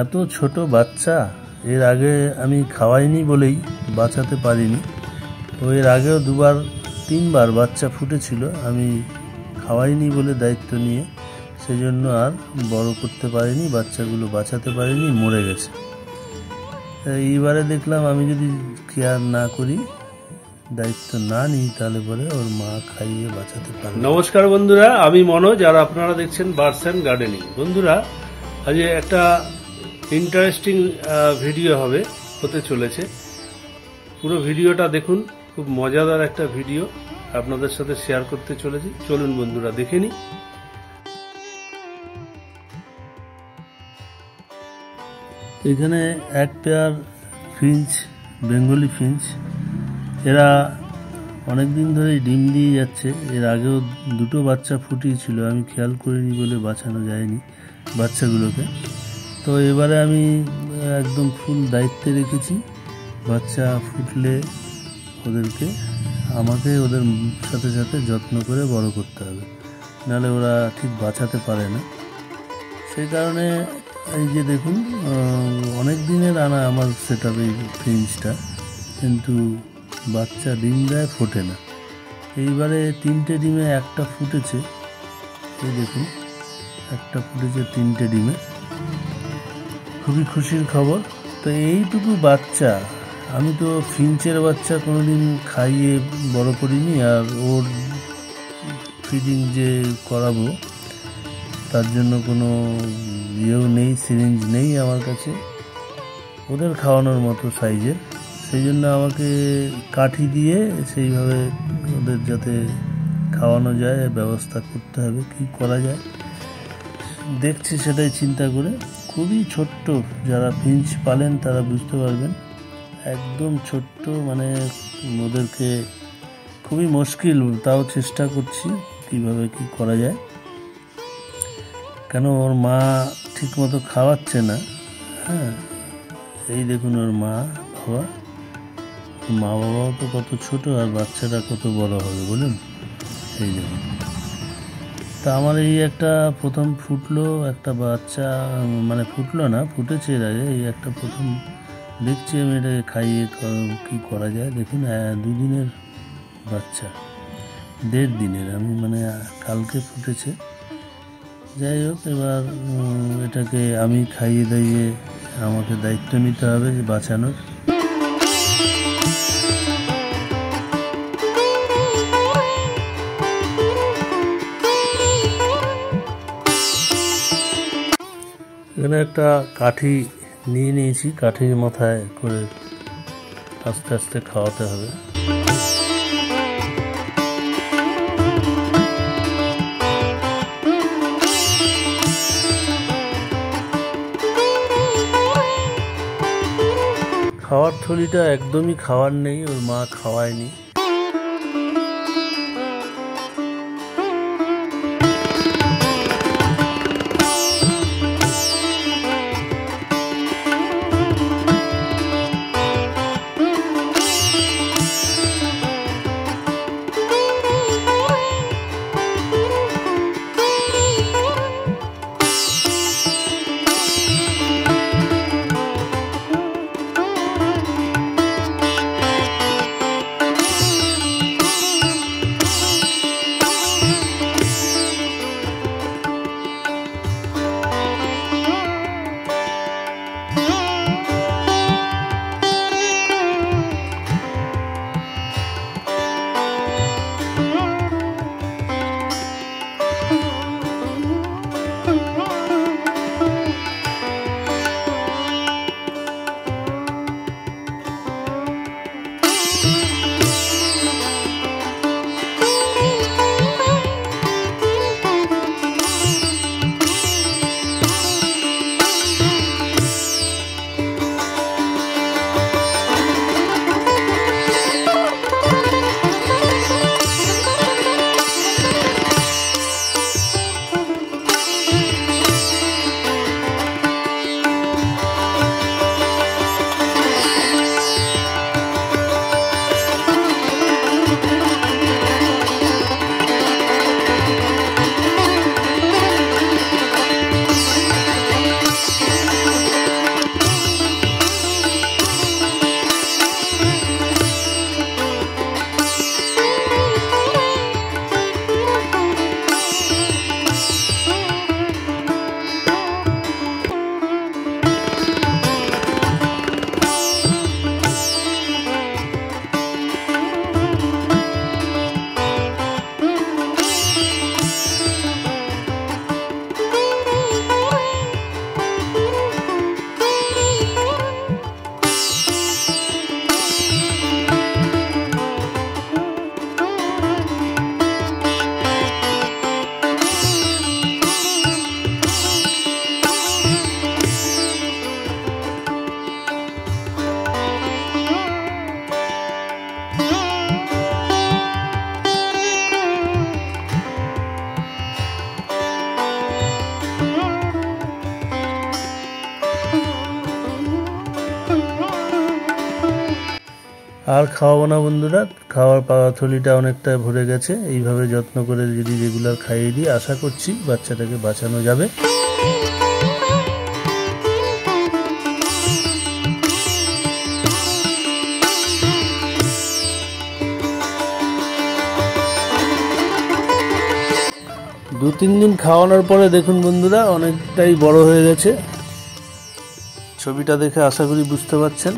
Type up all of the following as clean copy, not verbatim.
এত ছোট বাচ্চা এর আগে আমি খাওয়াইনি বলেই বাঁচাতে পারিনি। তো এর আগেও 2-3বার বাচ্চা ফুটেছিল, আমি খাওয়াইনি বলে দায়িত্ব নিয়ে সেজন্য আর বড় করতে পারিনি, বাচ্চাগুলো বাঁচাতে পারিনি, মরে গেছে। এইবারে দেখলাম আমি যদি কেয়ার না করি, দায়িত্ব না নিই, তাহলে পরে ওর মা খাইয়ে বাঁচাতে পারবে। নমস্কার বন্ধুরা, আমি মনোজ আর আপনারা দেখছেন বার্ডস অ্যান্ড গার্ডেনিং। বন্ধুরা, আজ একটা ইন্টারেস্টিং ভিডিও হতে চলেছে। পুরো ভিডিওটা দেখুন, খুব মজাদার একটা ভিডিও আপনাদের সাথে শেয়ার করতে চলেছি। চলুন বন্ধুরা দেখে নিই। এখানে এক পেয়ার ফিঞ্চ, বেঙ্গলি ফিঞ্চ, এরা অনেক দিন ধরেই ডিম দিয়ে যাচ্ছে। এর আগেও 2টো বাচ্চা ফুটিয়েছিল, আমি খেয়াল করিনি বলে বাঁচানো যায়নি বাচ্চাগুলোকে। তো এবারে আমি একদম ফুল দায়িত্বে রেখেছি। বাচ্চা ফুটলে আমাকে ওদের সাথে সাথে যত্ন করে বড় করতে হবে, নাহলে ওরা ঠিক বাঁচাতে পারে না। সেই কারণে এই যে দেখুন, অনেক দিনের আনা আমার সেটআপ এই ফিঞ্চটা, কিন্তু বাচ্চা ডিম দেয়, ফোটে না। এইবারে 3টে ডিমে একটা ফুটেছে, এই দেখুন একটা ফুটেছে 3টে ডিমে, খুবই খুশির খবর। তো এইটুকু বাচ্চা, আমি তো ফিঞ্চের বাচ্চা কোনোদিন খাইয়ে বড় করিনি, আর ওর ফিডিং যে করাবো তার জন্য কোনো ইয়েও নেই, সিরিঞ্জ নেই আমার কাছে ওদের খাওয়ানোর মতো সাইজের। সেই জন্য আমাকে কাঠি দিয়ে সেইভাবে ওদের যাতে খাওয়ানো যায় ব্যবস্থা করতে হবে। কি করা যায় দেখছি, সেটাই চিন্তা করে। খুবই ছোট্ট, যারা ফিঞ্চ পালেন তারা বুঝতে পারবেন, একদম ছোট্ট, মানে ওদেরকে খুবই মুশকিল, তাও চেষ্টা করছি কিভাবে কি করা যায়। কেন ওর মা ঠিক মতো খাওয়াচ্ছে না। হ্যাঁ, এই দেখুন ওর মা বাবাও তো কত ছোট, আর বাচ্চাটা কত বড় হবে বলুন। এই দেখুন, তা আমার এই একটা প্রথম ফুটলো একটা বাচ্চা, মানে ফুটলো না, ফুটেছে এর আগে। এই একটা প্রথম দেখছি আমি, এটাকে খাইয়ে কি করা যায়। দেখুন 2 দিনের বাচ্চা, 1.5 দিনের, আমি মানে কালকে ফুটেছে। যাই হোক, এবার এটাকে আমি খাইয়ে দাইয়ে আমাকে দায়িত্ব নিতে হবে যে বাঁচানোর। এখানে একটা কাঠি নিয়ে নিয়েছি, কাঠির মাথায় করে আস্তে আস্তে খাওয়াতে হবে। খাওয়ার থলিটা একদমই খাওয়ার নেই, ওর মা খাওয়ায়নি। আর খাওয়াবো না বন্ধুরা, খাওয়ার থলিটা অনেকটা ভরে গেছে। এইভাবে যত্ন করে যদি রেগুলার খাইয়ে দিই, আশা করছি বাচ্চাটাকে বাঁচানো যাবে। দু তিন দিন খাওয়ানোর পরে দেখুন বন্ধুরা অনেকটাই বড় হয়ে গেছে। ছবিটা দেখে আশা করি বুঝতে পারছেন।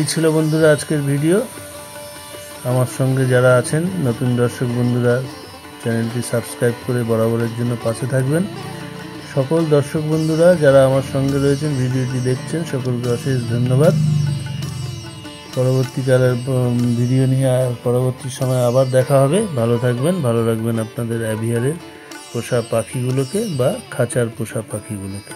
এই ছিল বন্ধুরা আজকের ভিডিও। আমার সঙ্গে যারা আছেন নতুন দর্শক বন্ধুরা, চ্যানেলটি সাবস্ক্রাইব করে বরাবরের জন্য পাশে থাকবেন। সকল দর্শক বন্ধুরা যারা আমার সঙ্গে রয়েছেন, ভিডিওটি দেখছেন, সকলকে অশেষ ধন্যবাদ। পরবর্তীকালের ভিডিও নিয়ে পরবর্তী সময় আবার দেখা হবে। ভালো থাকবেন, ভালো রাখবেন আপনাদের অ্যাভিয়ারের পোষা পাখিগুলোকে বা খাঁচার পোষা পাখিগুলোকে।